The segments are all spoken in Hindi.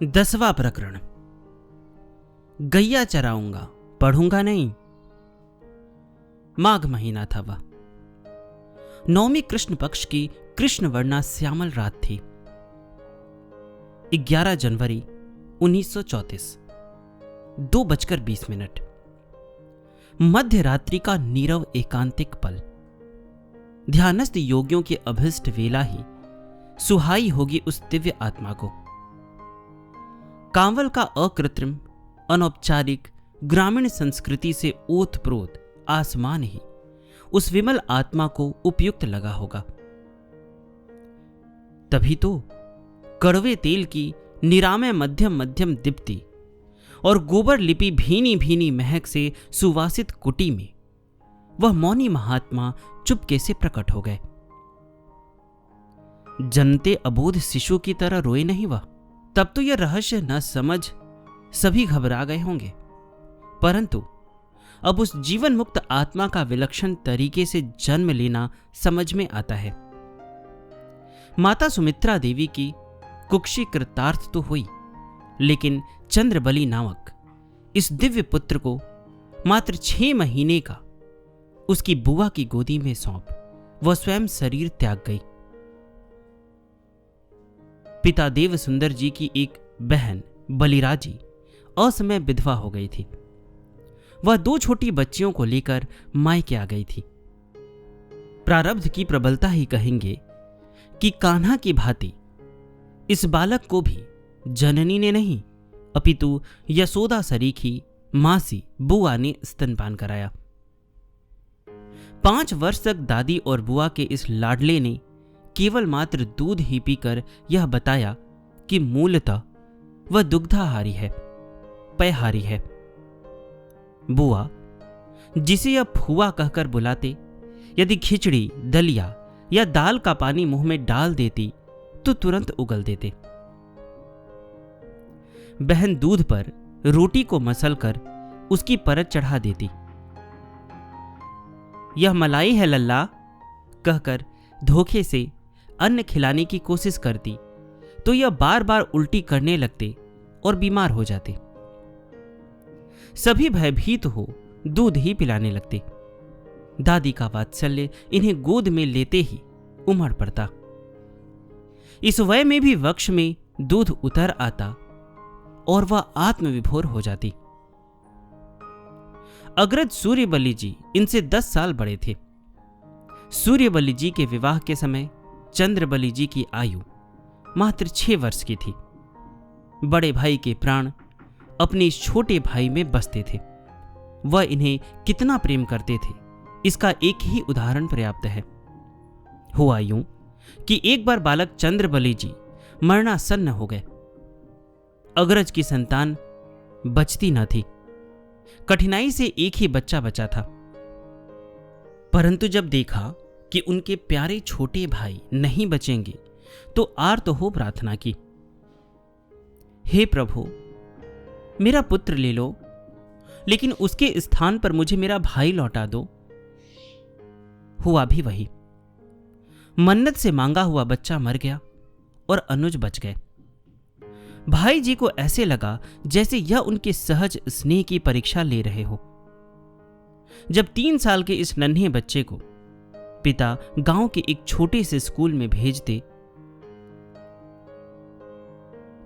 10वां प्रकरण। गैया चराऊंगा, पढ़ूंगा नहीं। माघ महीना था वह। नौवीं कृष्ण पक्ष की कृष्ण वर्णा श्यामल रात थी। 11 जनवरी 1934, 2:20। मध्य रात्रि का नीरव एकांतिक पल। ध्यानस्थ योगियों की अभिष्ट वेला ही सुहाई होगी उस दिव्य आत्मा को। कांवल का अकृत्रिम, अनौपचारिक ग्रामीण संस्कृति से ओतप्रोत आसमान ही उस विमल आत्मा को उपयुक्त लगा होगा। तभी तो कड़वे तेल की निरामय मध्यम मध्यम दीप्ति और गोबर लिपि भीनी भीनी महक से सुवासित कुटी में वह मौनी महात्मा चुपके से प्रकट हो गए। जनते अबोध शिशु की तरह रोए नहीं वह। तब तो यह रहस्य न समझ सभी घबरा गए होंगे, परंतु अब उस जीवन मुक्त आत्मा का विलक्षण तरीके से जन्म लेना समझ में आता है। माता सुमित्रा देवी की कुक्षी कृतार्थ तो हुई, लेकिन चंद्रबली नामक इस दिव्य पुत्र को मात्र 6 महीने का उसकी बुआ की गोदी में सौंप वह स्वयं शरीर त्याग गई। पिता देव सुंदर जी की एक बहन बलिराजी असमय विधवा हो गई थी। वह 2 छोटी बच्चियों को लेकर मायके आ गई थी। प्रारब्ध की प्रबलता ही कहेंगे कि कान्हा की भांति इस बालक को भी जननी ने नहीं अपितु यशोदा सरीखी मासी बुआ ने स्तनपान कराया। 5 वर्ष तक दादी और बुआ के इस लाडले ने केवल मात्र दूध ही पीकर यह बताया कि मूलतः वह दुग्धाहारी है, पेयहारी है। बुआ, जिसे यह फुआ कहकर बुलाते, यदि खिचड़ी, दलिया या दाल का पानी मुंह में डाल देती तो तुरंत उगल देते। बहन दूध पर रोटी को मसलकर उसकी परत चढ़ा देती। यह मलाई है लल्ला कहकर धोखे से अन्न खिलाने की कोशिश करती तो यह बार बार उल्टी करने लगते और बीमार हो जाते। सभी भयभीत हो दूध ही पिलाने लगते। दादी का वात्सल्य इन्हें गोद में लेते ही उमड़ पड़ता। इस वय में भी वक्ष में दूध उतर आता और वह आत्मविभोर हो जाती। अग्रज सूर्यबली जी इनसे 10 साल बड़े थे। सूर्यबली जी के विवाह के समय चंद्रबली जी की आयु मात्र 6 वर्ष की थी। बड़े भाई के प्राण अपने इस छोटे भाई में बसते थे। वह इन्हें कितना प्रेम करते थे, इसका एक ही उदाहरण पर्याप्त है। हुआ यूं कि एक बार बालक चंद्रबली जी मरणासन्न हो गए। अग्रज की संतान बचती न थी। कठिनाई से एक ही बच्चा बचा था। परंतु जब देखा कि उनके प्यारे छोटे भाई नहीं बचेंगे तो आर्त हो प्रार्थना की, हे प्रभु, मेरा पुत्र ले लो, लेकिन उसके स्थान पर मुझे मेरा भाई लौटा दो। हुआ भी वही। मन्नत से मांगा हुआ बच्चा मर गया और अनुज बच गए। भाई जी को ऐसे लगा जैसे यह उनके सहज स्नेह की परीक्षा ले रहे हो। जब 3 साल के इस नन्हे बच्चे को पिता गांव के एक छोटे से स्कूल में भेजते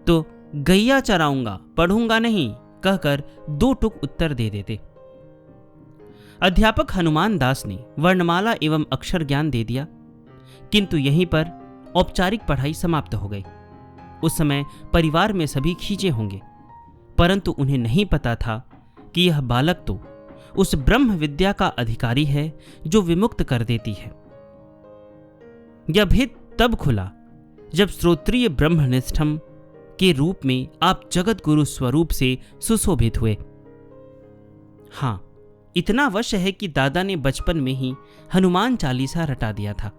तो गैया चराऊंगा, पढ़ूंगा नहीं कहकर 2 टुक उत्तर दे देते। अध्यापक हनुमान दास ने वर्णमाला एवं अक्षर ज्ञान दे दिया, किंतु यहीं पर औपचारिक पढ़ाई समाप्त हो गई। उस समय परिवार में सभी खींचे होंगे, परंतु उन्हें नहीं पता था कि यह बालक तो उस ब्रह्म विद्या का अधिकारी है जो विमुक्त कर देती है। यह भेद तब खुला जब श्रोत्रिय ब्रह्मनिष्ठम के रूप में आप जगत गुरु स्वरूप से सुशोभित हुए। हां, इतना अवश्य है कि दादा ने बचपन में ही हनुमान चालीसा रटा दिया था।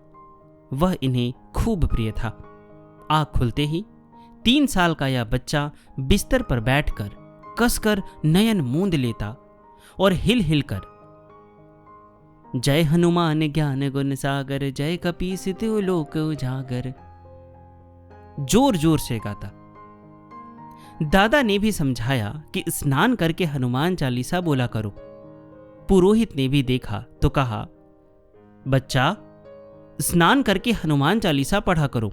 वह इन्हें खूब प्रिय था। आँख खुलते ही 3 साल का यह बच्चा बिस्तर पर बैठकर कसकर नयन मूंद लेता और हिल हिल कर जय हनुमान ज्ञान गुण सागर, जय कपीस तिहु लोक उजागर जोर जोर से गाता। दादा ने भी समझाया कि स्नान करके हनुमान चालीसा बोला करो। पुरोहित ने भी देखा तो कहा, बच्चा, स्नान करके हनुमान चालीसा पढ़ा करो।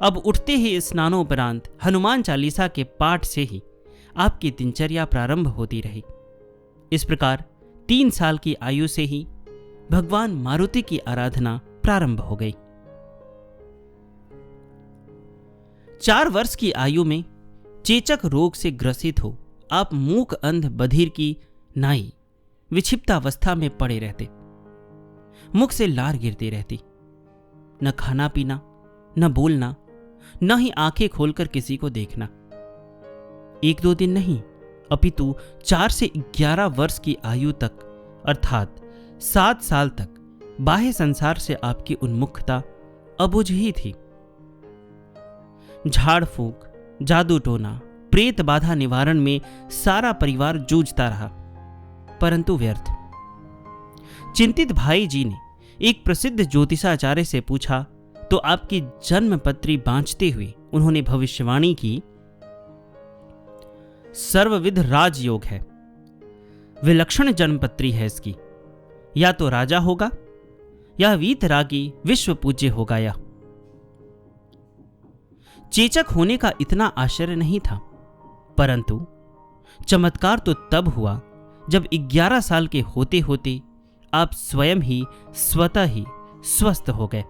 अब उठते ही स्नानोपरांत हनुमान चालीसा के पाठ से ही आपकी दिनचर्या प्रारंभ होती रही। इस प्रकार 3 साल की आयु से ही भगवान मारुति की आराधना प्रारंभ हो गई। 4 वर्ष की आयु में चेचक रोग से ग्रसित हो आप मूक अंध बधिर की नाई विक्षिप्तावस्था में पड़े रहते। मुख से लार गिरती रहती। न खाना पीना, न बोलना, न ही आंखें खोलकर किसी को देखना। 1-2 दिन नहीं, अपितु 4 से 11 वर्ष की आयु तक अर्थात 7 साल तक बाह्य संसार से आपकी उन्मुखता अबुझ ही थी। झाड़ फूंक, जादू टोना, प्रेत बाधा निवारण में सारा परिवार जूझता रहा, परंतु व्यर्थ। चिंतित भाई जी ने एक प्रसिद्ध ज्योतिषाचार्य से पूछा तो आपकी जन्मपत्री बांचते हुए उन्होंने भविष्यवाणी की, सर्वविध राजयोग है, विलक्षण जन्मपत्री है इसकी, या तो राजा होगा या वीतरागी विश्व पूज्य होगा। या चेचक होने का इतना आश्चर्य नहीं था, परंतु चमत्कार तो तब हुआ जब 11 साल के होते होते आप स्वयं ही स्वतः ही स्वस्थ हो गए।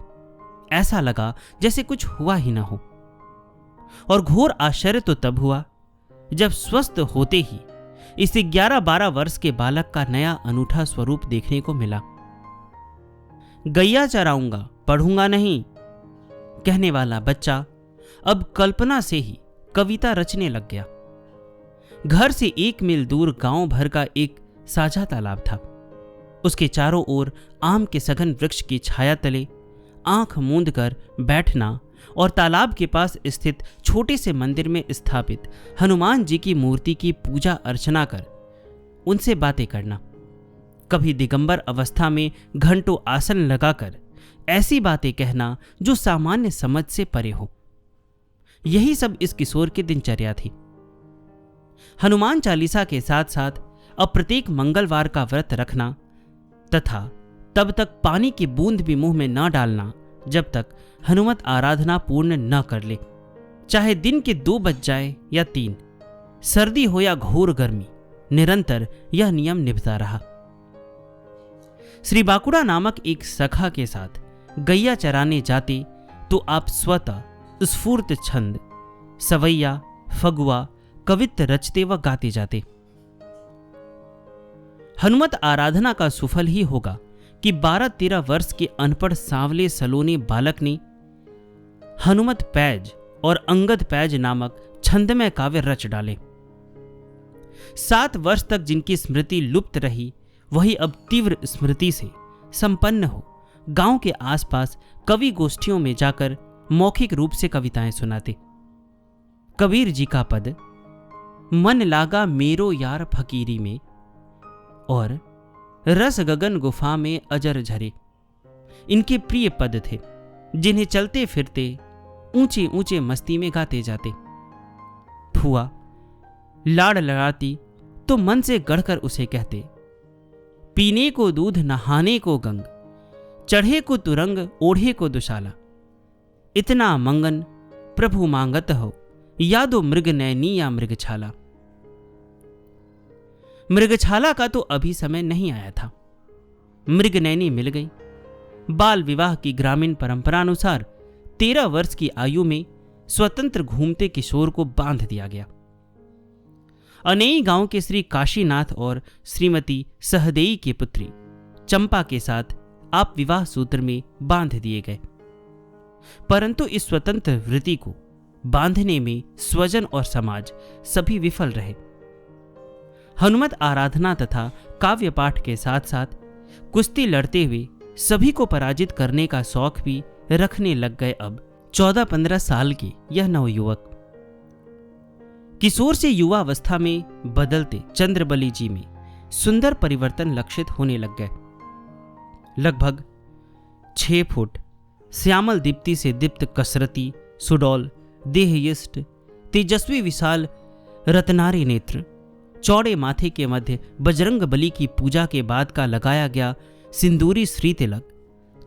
ऐसा लगा जैसे कुछ हुआ ही ना हो। और घोर आश्चर्य तो तब हुआ जब स्वस्थ होते ही इस 11-12 वर्ष के बालक का नया अनूठा स्वरूप देखने को मिला। गैया चराऊंगा, पढ़ूंगा नहीं कहने वाला बच्चा अब कल्पना से ही कविता रचने लग गया। घर से 1 मील दूर गांव भर का एक साझा तालाब था। उसके चारों ओर आम के सघन वृक्ष की छाया तले आंख मूंद कर बैठना और तालाब के पास स्थित छोटे से मंदिर में स्थापित हनुमान जी की मूर्ति की पूजा अर्चना कर उनसे बातें करना। कभी दिगंबर अवस्था में घंटों आसन लगाकर ऐसी बातें कहना जो सामान्य समझ से परे हो। यही सब इस किशोर की दिनचर्या थी। हनुमान चालीसा के साथ साथ अब प्रत्येक मंगलवार का व्रत रखना तथा तब तक पानी की बूंद भी मुंह में न डालना जब तक हनुमत आराधना पूर्ण न कर ले, चाहे दिन के 2 बज जाए या 3, सर्दी हो या घोर गर्मी, निरंतर यह नियम निभता रहा। श्री बाकुड़ा नामक एक सखा के साथ गैया चराने जाते तो आप स्वतः स्फूर्त छंद, सवैया, फगुआ, कवित्त रचते व गाते जाते। हनुमत आराधना का सुफल ही होगा कि 12-13 वर्ष के अनपढ़ सांवले सलोने बालक ने हनुमत पैज और अंगद पैज नामक छंदमय काव्य रच डाले। 7 वर्ष तक जिनकी स्मृति लुप्त रही वही अब तीव्र स्मृति से संपन्न हो गांव के आसपास कवि गोष्ठियों में जाकर मौखिक रूप से कविताएं सुनाते। कबीर जी का पद मन लागा मेरो यार फकीरी में और रस गगन गुफा में अजर झरे इनके प्रिय पद थे, जिन्हें चलते फिरते ऊंचे ऊंचे मस्ती में गाते जाते। फुआ लाड़ लड़ाती तो मन से गढ़कर उसे कहते, पीने को दूध नहाने को गंग, चढ़े को तुरंग ओढ़े को दुशाला, इतना मंगन प्रभु मांगत हो, यादो मृग नैनी या मृगछाला। मृगछाला का तो अभी समय नहीं आया था। मृगनैनी मिल गई। बाल विवाह की ग्रामीण परंपरानुसार 13 वर्ष की आयु में स्वतंत्र घूमते किशोर को बांध दिया गया। अनेई गांव के श्री काशीनाथ और श्रीमती सहदेई की पुत्री चंपा के साथ आप विवाह सूत्र में बांध दिए गए। परंतु इस स्वतंत्र वृत्ति को बांधने में स्वजन और समाज सभी विफल रहे। हनुमत आराधना तथा काव्य पाठ के साथ साथ कुश्ती लड़ते हुए सभी को पराजित करने का शौक भी रखने लग गए अब 14-15 साल के यह नवयुवक। किशोर से युवावस्था में बदलते चंद्रबली जी में सुंदर परिवर्तन लक्षित होने लग गए। लगभग 6 फुट श्यामल दीप्ति से दीप्त कसरती, सुडौल, देहयिष्ट तेजस्वी विशाल रत्नारी नेत्र, चौड़े माथे के मध्य बजरंग बली की पूजा के बाद का लगाया गया सिंदूरी श्री तिलक,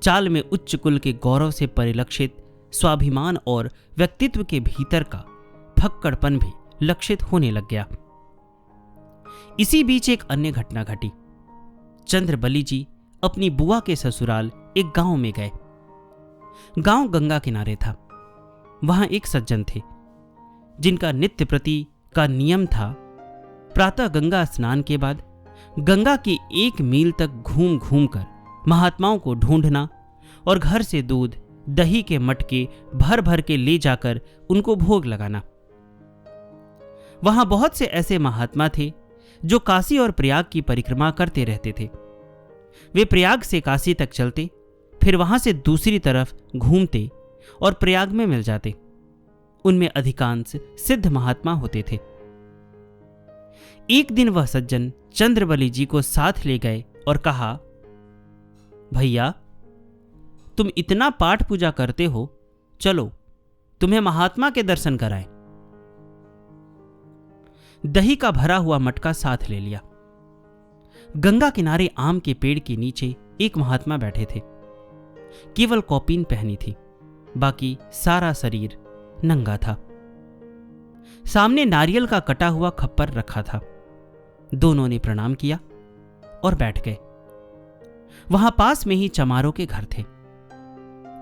चाल में उच्च कुल के गौरव से परिलक्षित स्वाभिमान और व्यक्तित्व के भीतर का फक्कड़पन भी लक्षित होने लग गया। इसी बीच एक अन्य घटना घटी। चंद्रबली जी अपनी बुआ के ससुराल एक गांव में गए। गांव गंगा किनारे था। वहां एक सज्जन थे जिनका नित्य प्रति का नियम था प्रातः गंगा स्नान के बाद गंगा के 1 मील तक घूम घूम कर महात्माओं को ढूंढना और घर से दूध दही के मटके भर भर के ले जाकर उनको भोग लगाना। वहां बहुत से ऐसे महात्मा थे जो काशी और प्रयाग की परिक्रमा करते रहते थे। वे प्रयाग से काशी तक चलते, फिर वहां से दूसरी तरफ घूमते और प्रयाग में मिल जाते। उनमें अधिकांश सिद्ध महात्मा होते थे। एक दिन वह सज्जन चंद्रबली जी को साथ ले गए और कहा, भैया तुम इतना पाठ पूजा करते हो, चलो तुम्हें महात्मा के दर्शन कराएं। दही का भरा हुआ मटका साथ ले लिया। गंगा किनारे आम के पेड़ के नीचे एक महात्मा बैठे थे। केवल कौपीन पहनी थी, बाकी सारा शरीर नंगा था। सामने नारियल का कटा हुआ खप्पर रखा था। दोनों ने प्रणाम किया और बैठ गए। वहां पास में ही चमारों के घर थे।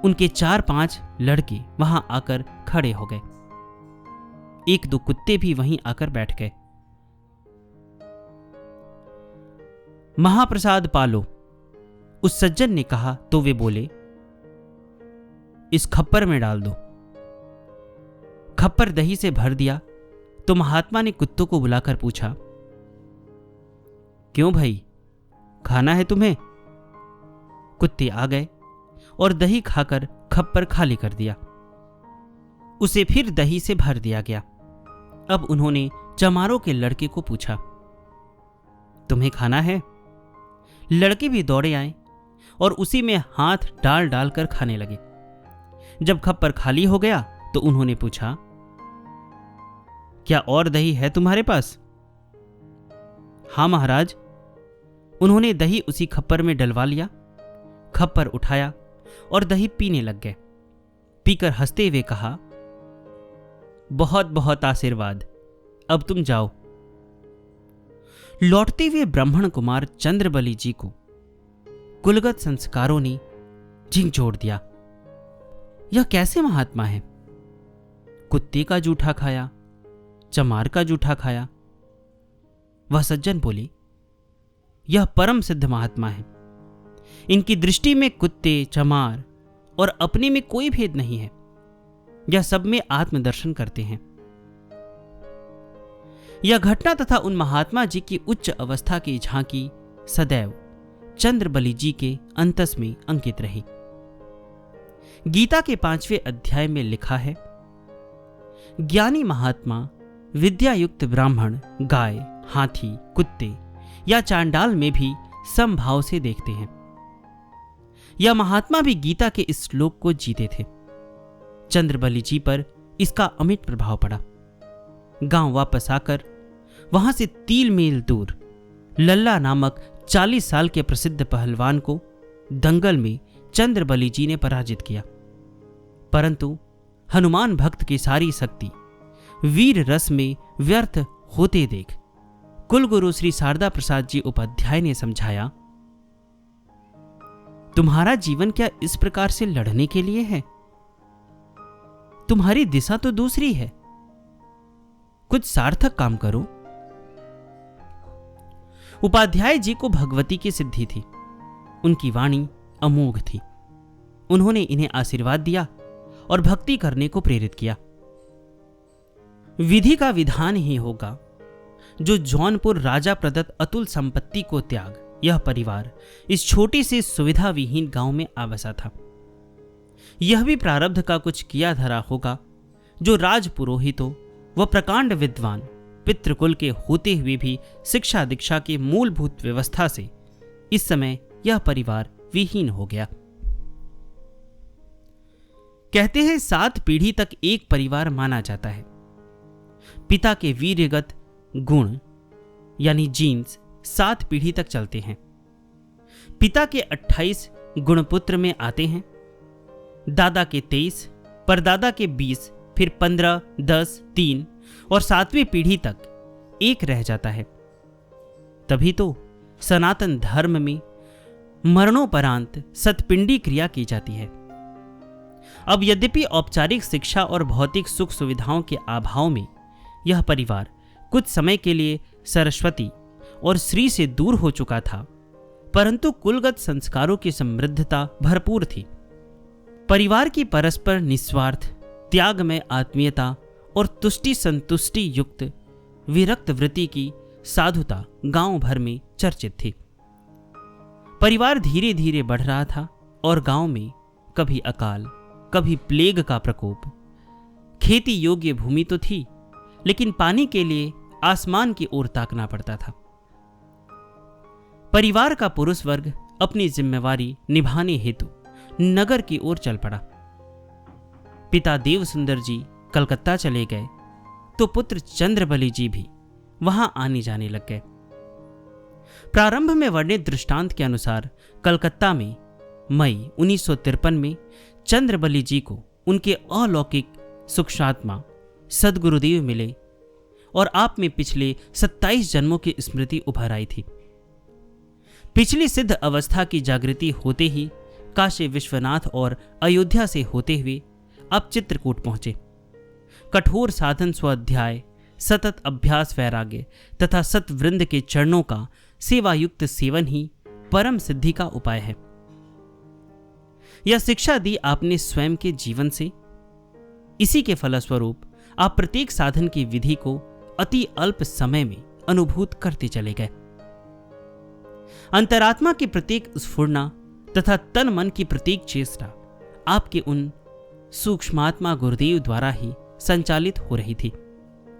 उनके 4-5 लड़के वहां आकर खड़े हो गए। 1-2 कुत्ते भी वहीं आकर बैठ गए। महाप्रसाद पालो, उस सज्जन ने कहा तो वे बोले, इस खप्पर में डाल दो। खप्पर दही से भर दिया तो महात्मा ने कुत्तों को बुलाकर पूछा, क्यों भाई, खाना है तुम्हें? कुत्ते आ गए और दही खाकर खप्पर खाली कर दिया। उसे फिर दही से भर दिया गया। अब उन्होंने चमारों के लड़के को पूछा, तुम्हें खाना है? लड़के भी दौड़े आए और उसी में हाथ डाल डाल कर खाने लगे। जब खप्पर खाली हो गया तो उन्होंने पूछा, क्या और दही है तुम्हारे पास? हां महाराज। उन्होंने दही उसी खप्पर में डलवा लिया, खप्पर उठाया और दही पीने लग गए। पीकर हंसते हुए कहा, बहुत बहुत आशीर्वाद, अब तुम जाओ। लौटते हुए ब्राह्मण कुमार चंद्रबली जी को कुलगत संस्कारों ने झिंझोड़ दिया। यह कैसे महात्मा है? कुत्ते का जूठा खाया, चमार का जूठा खाया। वह सज्जन बोले, यह परम सिद्ध महात्मा है। इनकी दृष्टि में कुत्ते, चमार और अपने में कोई भेद नहीं है। यह सब में आत्मदर्शन करते हैं। यह घटना तथा उन महात्मा जी की उच्च अवस्था की झांकी सदैव चंद्रबली जी के अंतस में अंकित रही। गीता के 5वें अध्याय में लिखा है, ज्ञानी महात्मा विद्यायुक्त ब्राह्मण गाय, हाथी, कुत्ते या चांडाल में भी समभाव से देखते हैं। यह महात्मा भी गीता के इस श्लोक को जीते थे। चंद्रबली जी पर इसका अमिट प्रभाव पड़ा। गांव वापस आकर वहां से 3 मील दूर लल्ला नामक 40 साल के प्रसिद्ध पहलवान को दंगल में चंद्रबली जी ने पराजित किया। परंतु हनुमान भक्त की सारी शक्ति वीर रस में व्यर्थ होते देख कुलगुरु श्री शारदा प्रसाद जी उपाध्याय ने समझाया, तुम्हारा जीवन क्या इस प्रकार से लड़ने के लिए है? तुम्हारी दिशा तो दूसरी है। कुछ सार्थक काम करो। उपाध्याय जी को भगवती की सिद्धि थी। उनकी वाणी अमोघ थी। उन्होंने इन्हें आशीर्वाद दिया और भक्ति करने को प्रेरित किया। विधि का विधान ही होगा। जो जौनपुर राजा प्रदत्त अतुल संपत्ति को त्याग यह परिवार इस छोटी सी सुविधा विहीन गांव में आ बसा था। यह भी प्रारब्ध का कुछ किया धरा होगा, जो राजपुरोहितों व प्रकांड विद्वान पितृकुल के होते हुए भी शिक्षा दीक्षा की मूलभूत व्यवस्था से इस समय यह परिवार विहीन हो गया। कहते हैं 7 पीढ़ी तक एक परिवार माना जाता है। पिता के वीर्यगत गुण यानी जीन्स 7 पीढ़ी तक चलते हैं। पिता के 28 गुणपुत्र में आते हैं, दादा के 23, परदादा के 20, फिर 15, 10, 3 और 7वीं पीढ़ी तक एक रह जाता है। तभी तो सनातन धर्म में मरणोपरांत सतपिंडी क्रिया की जाती है। अब यद्यपि औपचारिक शिक्षा और भौतिक सुख सुविधाओं के अभाव में यह परिवार कुछ समय के लिए सरस्वती और श्री से दूर हो चुका था, परंतु कुलगत संस्कारों की समृद्धता भरपूर थी। परिवार की परस्पर निस्वार्थ त्यागमय आत्मीयता और तुष्टि संतुष्टि युक्त विरक्त वृत्ति की साधुता गांव भर में चर्चित थी। परिवार धीरे धीरे बढ़ रहा था और गांव में कभी अकाल, कभी प्लेग का प्रकोप। खेती योग्य भूमि तो थी, लेकिन पानी के लिए आसमान की ओर ताकना पड़ता था। परिवार का पुरुष वर्ग अपनी जिम्मेवारी निभाने हेतु नगर की ओर चल पड़ा। पिता देवसुंदर जी कलकत्ता चले गए तो पुत्र चंद्रबली जी भी वहां आने जाने लग गए। प्रारंभ में वर्णित दृष्टांत के अनुसार कलकत्ता में मई 1953 में चंद्रबली जी को उनके अलौकिक सूक्ष्मात्मा सद्गुरुदेव मिले और आप में पिछले 27 जन्मों की स्मृति उभर आई थी। पिछली सिद्ध अवस्था की जागृति होते ही काशी विश्वनाथ और अयोध्या से होते हुए अब चित्रकूट पहुंचे। कठोर साधन स्वाध्याय, सतत अभ्यास वैराग्य तथा सतवृंद के चरणों का सेवायुक्त सेवन ही परम सिद्धि का उपाय है। यह शिक्षा दी आपने स्वयं के जीवन से। इसी के फलस्वरूप आप प्रत्येक साधन की विधि को अति अल्प समय में अनुभूत करते चले गए। अंतरात्मा की प्रत्येक स्फुरना तथा तन मन की प्रत्येक चेष्टा आपके उन सूक्ष्मात्मा गुरुदेव द्वारा ही संचालित हो रही थी।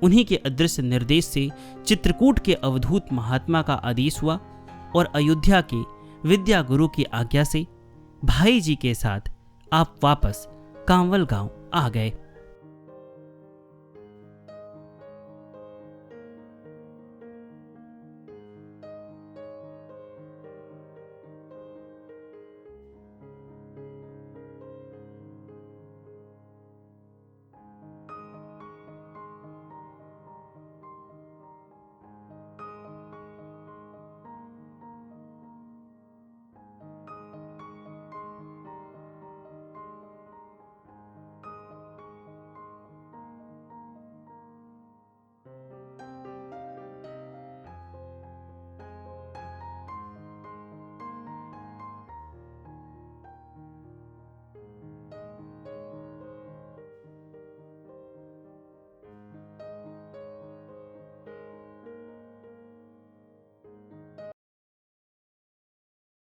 उन्हीं के अदृश्य निर्देश से चित्रकूट के अवधूत महात्मा का आदेश हुआ और अयोध्या के विद्या गुरु की आज्ञा से भाई जी के साथ आप वापस कांवल गांव आ गए।